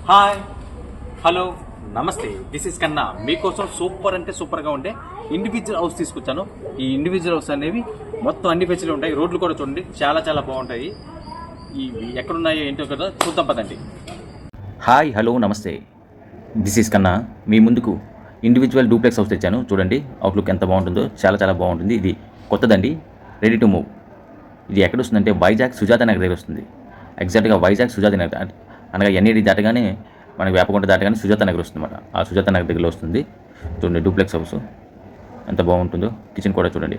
Hi, hello, నమస్తే. This is కన్నా. మీకోసం సూపర్ అంటే సూపర్గా ఉండే ఇండివిజువల్ హౌస్ తీసుకొచ్చాను. ఈ ఇండివిజువల్ హౌస్ అనేవి మొత్తం అన్ని ఫెసిలిటీ ఉంటాయి. రోడ్లు కూడా చూడండి, చాలా చాలా బాగుంటాయి. ఇవి ఎక్కడున్నాయో ఏంటో కదా చూద్దాం పదండి. హాయ్, హలో, నమస్తే. దిస్ ఈస్ కన్నా. మీ ముందుకు ఇండివిజువల్ డూప్లెక్స్ హౌస్ తెచ్చాను. చూడండి అవుట్లుక్ ఎంత బాగుంటుందో, చాలా చాలా బాగుంటుంది. ఇది కొత్తదండి, రెడీ టు మూవ్. ఇది ఎక్కడ వస్తుందంటే వైజాగ్ సుజాత నగర్ దగ్గర వస్తుంది. ఎగ్జాక్ట్గా వైజాగ్ సుజాత నగర్ అనగా ఎన్ఏడి దాటగానే మనకి వేపకొండ దాటగానే సుజాత నగర్ వస్తుంది అన్నమాట. ఆ సుజాత నగర్ దగ్గరలో వస్తుంది. చూడండి డూప్లెక్స్ హౌస్ ఎంత బాగుంటుందో. కిచెన్ కూడా చూడండి.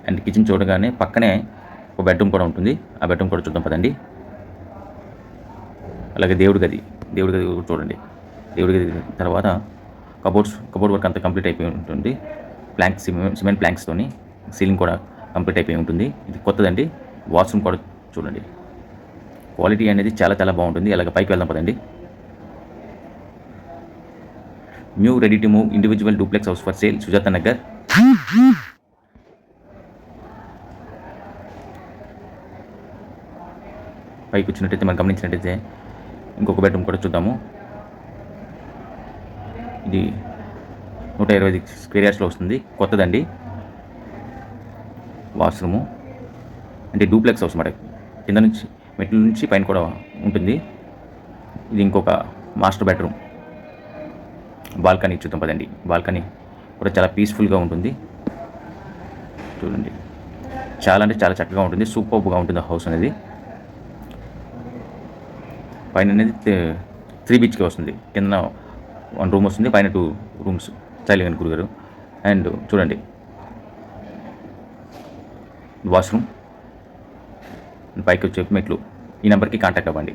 అండ్ కిచెన్ చూడగానే పక్కనే ఒక బెడ్రూమ్ కూడా ఉంటుంది. ఆ బెడ్రూమ్ కూడా చూద్దాం పదండి. అలాగే దేవుడి గది కూడా చూడండి. దేవుడి గది తర్వాత కబోర్డ్ వర్క్ అంతా కంప్లీట్ అయిపోయి ఉంటుంది. సిమెంట్ ప్లాంక్స్తోని సీలింగ్ కూడా కంప్లీట్ అయిపోయి ఉంటుంది. ఇది కొత్తదండి. వాష్రూమ్ కూడా చూడండి. క్వాలిటీ అనేది చాలా చాలా బాగుంటుంది. అలాగే పైకి వెళ్దాం పదండి. New ready to move individual duplex house for sale, Sujatha Nagar. పైకి వచ్చినట్టయితే మనం గమనించినట్టయితే ఇంకొక బెడ్రూమ్ కూడా చూద్దాము. ఇది 120 స్క్వేర్ యార్డ్స్లో వస్తుంది. కొత్తదండి. వాష్రూము అంటే డూప్లెక్స్ హౌస్ మాట. కింద నుంచి మెట్ల నుంచి పైన కూడా ఉంటుంది. ఇది ఇంకొక మాస్టర్ బెడ్రూమ్. బాల్కనీ చూద్దాం పదండి. బాల్కనీ కూడా చాలా పీస్ఫుల్గా ఉంటుంది. చూడండి, చాలా అంటే చాలా చక్కగా ఉంటుంది. సూపర్గా ఉంటుంది హౌస్ అనేది. పైన అనేది 3 BHK వస్తుంది. కింద 1 రూమ్ వస్తుంది, పైన 2 రూమ్స్. చైల్డ్ గురుగారు. అండ్ చూడండి వాష్రూమ్, పైకి వచ్చే మెట్లు. ఈ నెంబర్కి కాంటాక్ట్ అవ్వండి.